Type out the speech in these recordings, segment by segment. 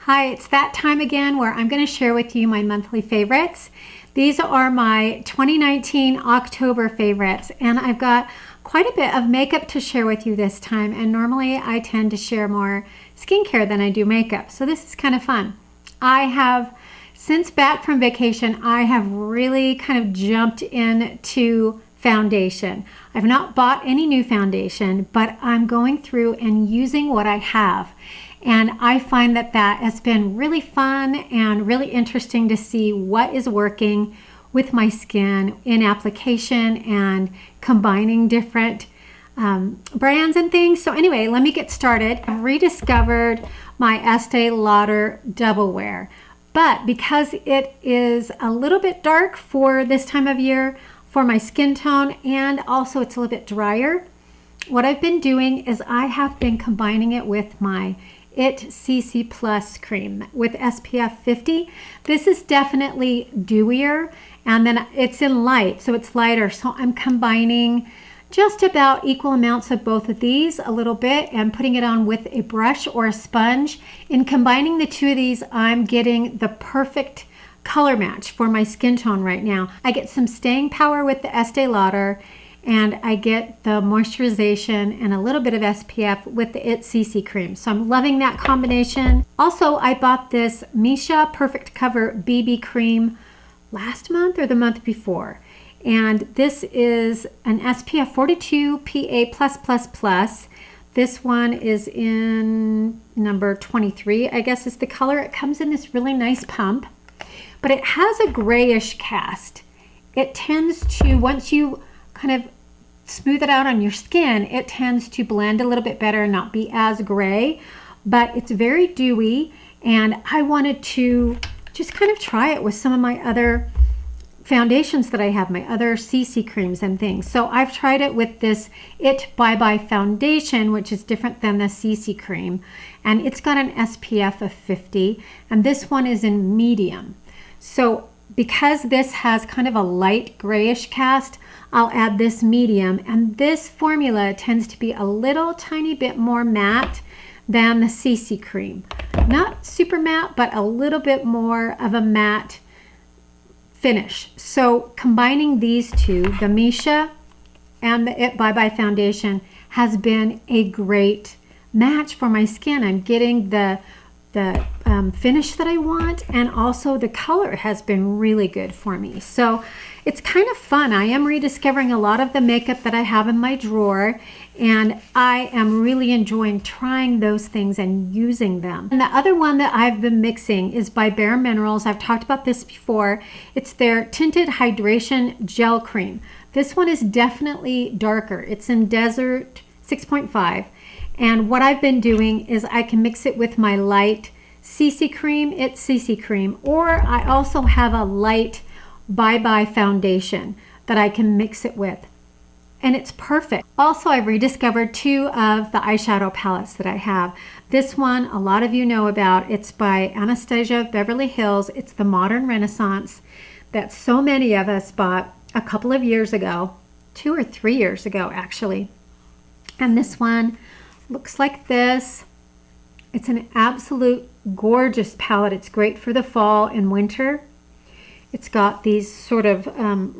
Hi, it's that time again where I'm going to share with you my monthly favorites. These are my 2019 October favorites, and I've got quite a bit of makeup to share with you this time, and normally I tend to share more skincare than I do makeup, so this is kind of fun. Since back from vacation, I have really kind of jumped into foundation. I've not bought any new foundation, but I'm going through and using what I have. And I find that has been really fun and really interesting to see what is working with my skin in application and combining different brands and things. So anyway, let me get started. I've rediscovered my Estee Lauder Double Wear, but because it is a little bit dark for this time of year for my skin tone, and also it's a little bit drier, what I've been doing is I have been combining it with my IT CC Plus cream with SPF 50. This is definitely dewier, and then it's in light, so it's lighter. So I'm combining just about equal amounts of both of these a little bit and putting it on with a brush or a sponge. In combining the two of these, I'm getting the perfect color match for my skin tone right now. I get some staying power with the Estee Lauder, and I get the moisturization and a little bit of SPF with the IT CC cream. So I'm loving that combination. Also, I bought this Missha Perfect Cover BB cream last month or the month before. And this is an SPF 42 PA+++. This one is in number 23, I guess is the color. It comes in this really nice pump, but it has a grayish cast. It tends to, once you kind of smooth it out on your skin, it tends to blend a little bit better and not be as gray, but it's very dewy, and I wanted to just kind of try it with some of my other foundations that I have, my other CC creams and things. So I've tried it with this IT Bye Bye foundation, which is different than the CC cream, and it's got an SPF of 50, and this one is in medium. So because this has kind of a light grayish cast, I'll add this medium, and this formula tends to be a little tiny bit more matte than the CC cream. Not super matte, but a little bit more of a matte finish. So combining these two, the Missha and the IT Bye Bye foundation, has been a great match for my skin. I'm getting the finish that I want, and also the color has been really good for me. So it's kind of fun. I am rediscovering a lot of the makeup that I have in my drawer, and I am really enjoying trying those things and using them. And the other one that I've been mixing is by Bare Minerals. I've talked about this before. It's their Tinted Hydration Gel Cream. This one is definitely darker. It's in Desert 6.5. And what I've been doing is I can mix it with my light CC cream, IT CC cream, or I also have a light Bye Bye foundation that I can mix it with, and it's perfect. Also, I've rediscovered two of the eyeshadow palettes that I have. This one a lot of you know about. It's by Anastasia Beverly Hills. It's the Modern Renaissance that so many of us bought a couple of years ago, 2 or 3 years ago actually. And this one looks like this. It's an absolute gorgeous palette. It's great for the fall and winter. It's got these sort of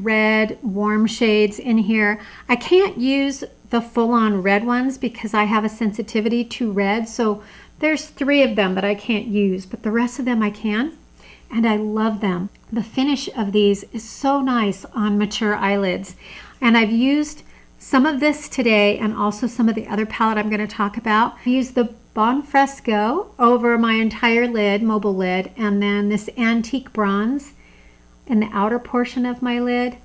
red warm shades in here. I can't use the full-on red ones because I have a sensitivity to red, so there's 3 of them that I can't use, but the rest of them I can, and I love them. The finish of these is so nice on mature eyelids, and I've used some of this today and also some of the other palette I'm going to talk about. I use the Bon Fresco over my entire lid, mobile lid, and then this antique bronze in the outer portion of my lid.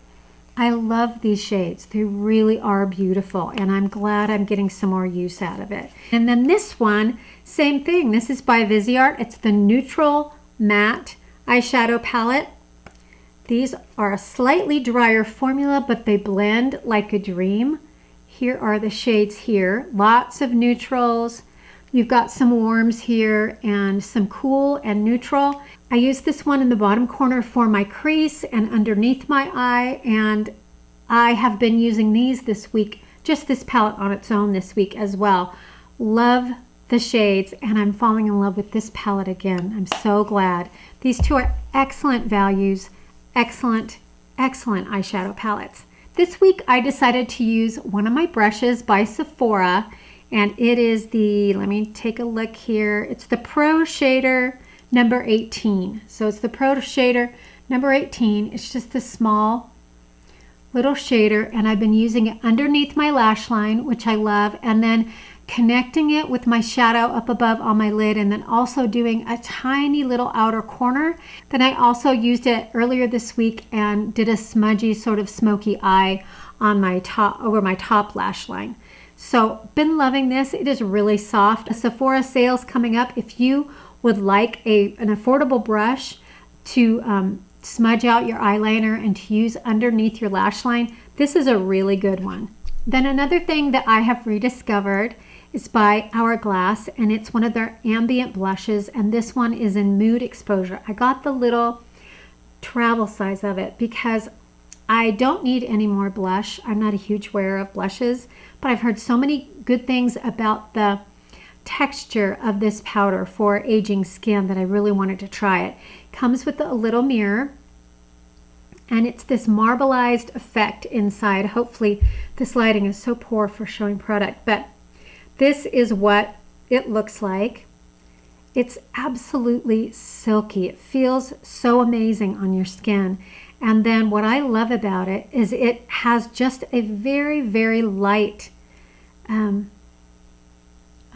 I love these shades. They really are beautiful, and I'm glad I'm getting some more use out of it. And then this one, same thing. This is by Viseart. It's the Neutral Matte Eyeshadow Palette. These are a slightly drier formula, but they blend like a dream. Here are the shades here. Lots of neutrals. You've got some warms here and some cool and neutral. I use this one in the bottom corner for my crease and underneath my eye, and I have been using these this week, just this palette on its own this week as well. Love the shades, and I'm falling in love with this palette again. I'm so glad. These two are excellent values, excellent eyeshadow palettes. This week I decided to use one of my brushes by Sephora, and it is the, let me take a look here, it's the Pro Shader number 18. So it's the Pro Shader number 18. It's just a small little shader, and I've been using it underneath my lash line, which I love, and then connecting it with my shadow up above on my lid, and then also doing a tiny little outer corner. Then I also used it earlier this week and did a smudgy sort of smoky eye on my top, over my top lash line. So been loving this. It is really soft. A Sephora sale's coming up. If you would like an affordable brush to smudge out your eyeliner and to use underneath your lash line, this is a really good one. Then another thing that I have rediscovered is by Hourglass, and it's one of their ambient blushes, and this one is in Mood Exposure. I got the little travel size of it because I don't need any more blush. I'm not a huge wearer of blushes, but I've heard so many good things about the texture of this powder for aging skin that I really wanted to try it. Comes with a little mirror, and it's this marbleized effect inside. Hopefully this lighting is so poor for showing product, but this is what it looks like. It's absolutely silky. It feels so amazing on your skin. And then what I love about it is it has just a very light, I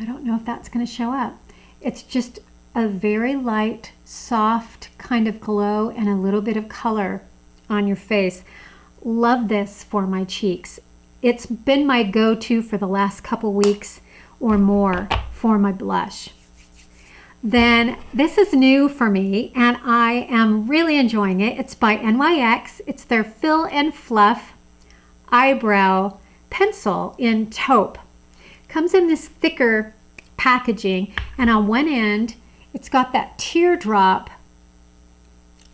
don't know if that's going to show up. It's just a very light, soft kind of glow and a little bit of color on your face. Love this for my cheeks. It's been my go-to for the last couple weeks or more for my blush. Then this is new for me and I am really enjoying it. It's by NYX. It's their Fill and Fluff Eyebrow Pencil in taupe. Comes in this thicker packaging, and on one end it's got that teardrop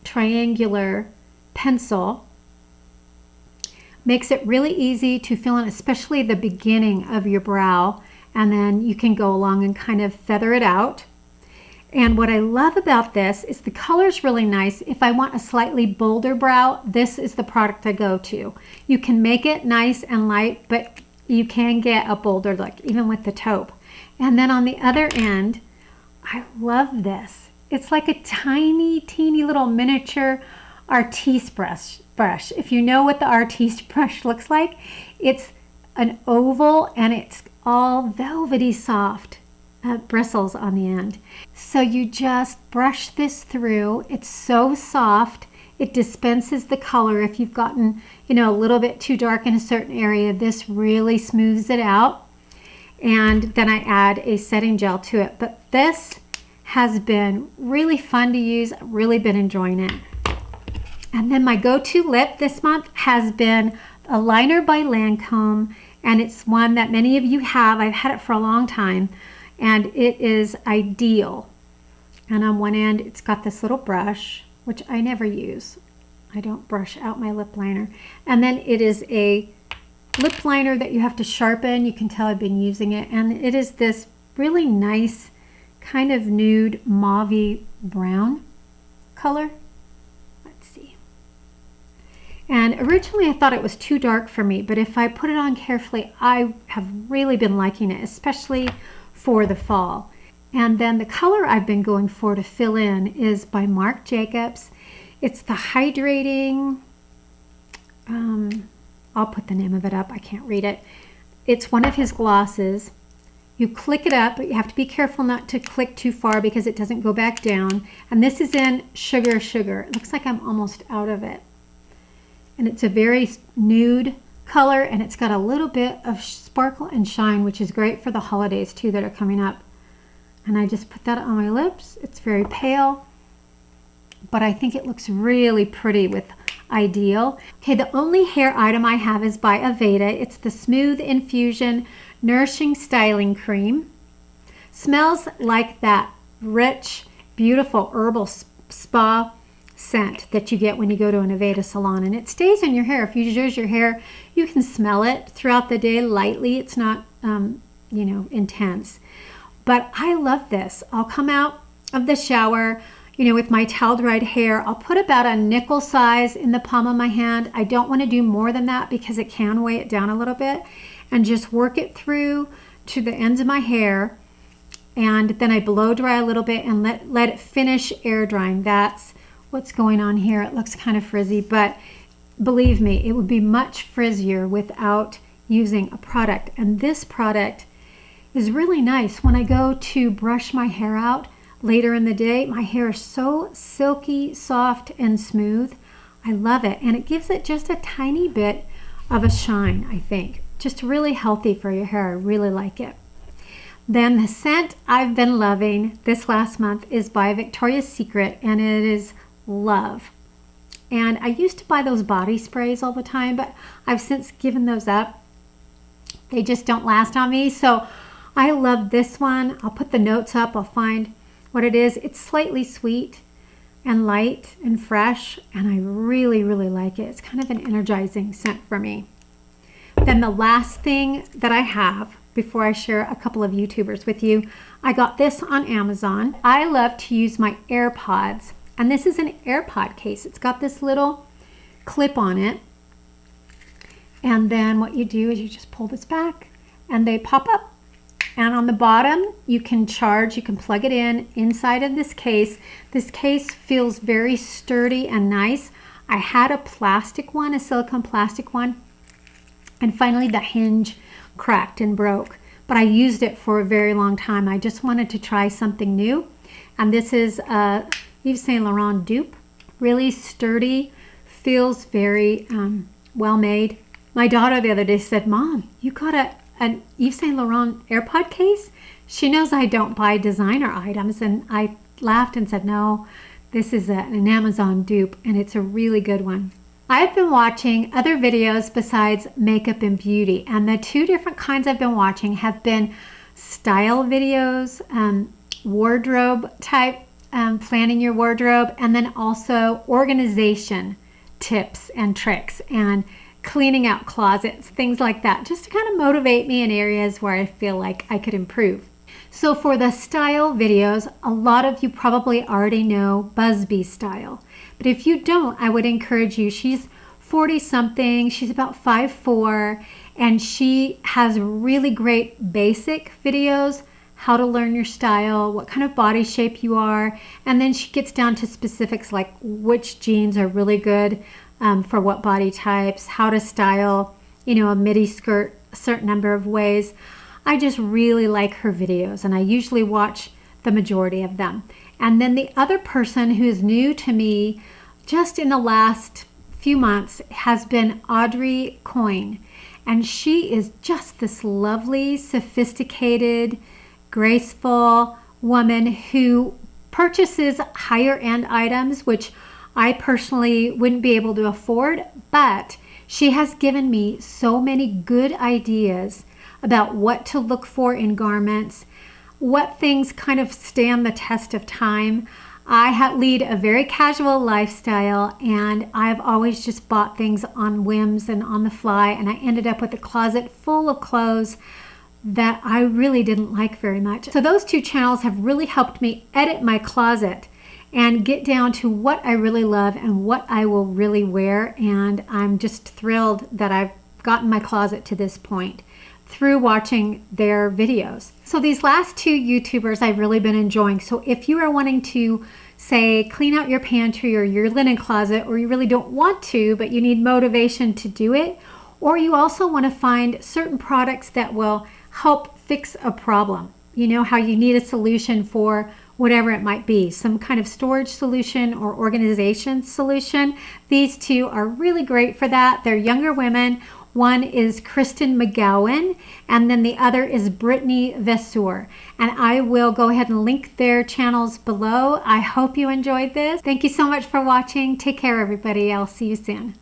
triangular pencil. Makes it really easy to fill in, especially the beginning of your brow, and then you can go along and kind of feather it out. And what I love about this is the color is really nice. If I want a slightly bolder brow, this is the product I go to. You can make it nice and light, but you can get a bolder look, even with the taupe. And then on the other end, I love this. It's like a teeny little miniature artiste brush. If you know what the artiste brush looks like, it's an oval and it's all velvety soft bristles on the end. So you just brush this through. It's so soft. It dispenses the color. If you've gotten, you know, a little bit too dark in a certain area, this really smooths it out. And then I add a setting gel to it. But this has been really fun to use. I've really been enjoying it. And then my go-to lip this month has been a liner by Lancome, and it's one that many of you have. I've had it for a long time, and it is Ideal. And on one end, it's got this little brush, which I never use. I don't brush out my lip liner. And then it is a lip liner that you have to sharpen. You can tell I've been using it. And it is this really nice kind of nude mauve brown color. Let's see. And originally I thought it was too dark for me, but if I put it on carefully, I have really been liking it, especially for the fall. And then the color I've been going for to fill in is by Marc Jacobs. It's the Hydrating, I'll put the name of it up, I can't read it. It's one of his glosses. You click it up, but you have to be careful not to click too far because it doesn't go back down. And this is in Sugar Sugar. It looks like I'm almost out of it. And it's a very nude color, and it's got a little bit of sparkle and shine, which is great for the holidays too that are coming up. And I just put that on my lips. It's very pale, but I think it looks really pretty with Ideal. Okay, the only hair item I have is by Aveda. It's the Smooth Infusion Nourishing Styling Cream. Smells like that rich, beautiful herbal spa scent that you get when you go to an Aveda salon, and it stays in your hair. If you use your hair, you can smell it throughout the day lightly. It's not, you know, intense. But I love this. I'll come out of the shower, you know, with my towel dried hair. I'll put about a nickel size in the palm of my hand. I don't want to do more than that because it can weigh it down a little bit, and just work it through to the ends of my hair. And then I blow dry a little bit and let it finish air drying. That's what's going on here. It looks kind of frizzy, but believe me, it would be much frizzier without using a product. And this product is really nice. When I go to brush my hair out later in the day, my hair is so silky, soft, and smooth. I love it. And it gives it just a tiny bit of a shine, I think. Just really healthy for your hair. I really like it. Then the scent I've been loving this last month is by Victoria's Secret, and it is Love. And I used to buy those body sprays all the time, but I've since given those up. They just don't last on me. So I love this one. I'll put the notes up. I'll find what it is. It's slightly sweet and light and fresh, and I really, really like it. It's kind of an energizing scent for me. Then the last thing that I have before I share a couple of YouTubers with you, I got this on Amazon. I love to use my AirPods, and this is an AirPod case. It's got this little clip on it, and then what you do is you just pull this back and they pop up. And on the bottom, you can charge, you can plug it in inside of this case. This case feels very sturdy and nice. I had a plastic one, a silicone plastic one, and finally the hinge cracked and broke. But I used it for a very long time. I just wanted to try something new. And this is a Yves Saint Laurent dupe. Really sturdy, feels very well made. My daughter the other day said, "Mom, you got an Yves Saint Laurent AirPod case?" She knows I don't buy designer items, and I laughed and said, "No, this is an Amazon dupe, and it's a really good one." I've been watching other videos besides makeup and beauty, and the two different kinds I've been watching have been style videos, wardrobe type, planning your wardrobe, and then also organization tips and tricks and cleaning out closets, things like that, just to kind of motivate me in areas where I feel like I could improve. So for the style videos, a lot of you probably already know Busbee Style. But if you don't, I would encourage you. She's 40 something, she's about 5'4", and she has really great basic videos, how to learn your style, what kind of body shape you are, and then she gets down to specifics like which jeans are really good for what body types, how to style, you know, a midi skirt a certain number of ways. I just really like her videos, and I usually watch the majority of them. And then the other person who is new to me just in the last few months has been Audrey Coyne. And she is just this lovely, sophisticated, graceful woman who purchases higher end items, which I personally wouldn't be able to afford, but she has given me so many good ideas about what to look for in garments, what things kind of stand the test of time. I lead a very casual lifestyle, and I've always just bought things on whims and on the fly, and I ended up with a closet full of clothes that I really didn't like very much. So those two channels have really helped me edit my closet and get down to what I really love and what I will really wear, and I'm just thrilled that I've gotten my closet to this point through watching their videos. So these last two YouTubers I've really been enjoying. So if you are wanting to, say, clean out your pantry or your linen closet, or you really don't want to, but you need motivation to do it, or you also want to find certain products that will help fix a problem. You know how you need a solution for whatever it might be, some kind of storage solution or organization solution. These two are really great for that. They're younger women. One is Kristen McGowan, and then the other is Brittany Vessour. And I will go ahead and link their channels below. I hope you enjoyed this. Thank you so much for watching. Take care, everybody. I'll see you soon.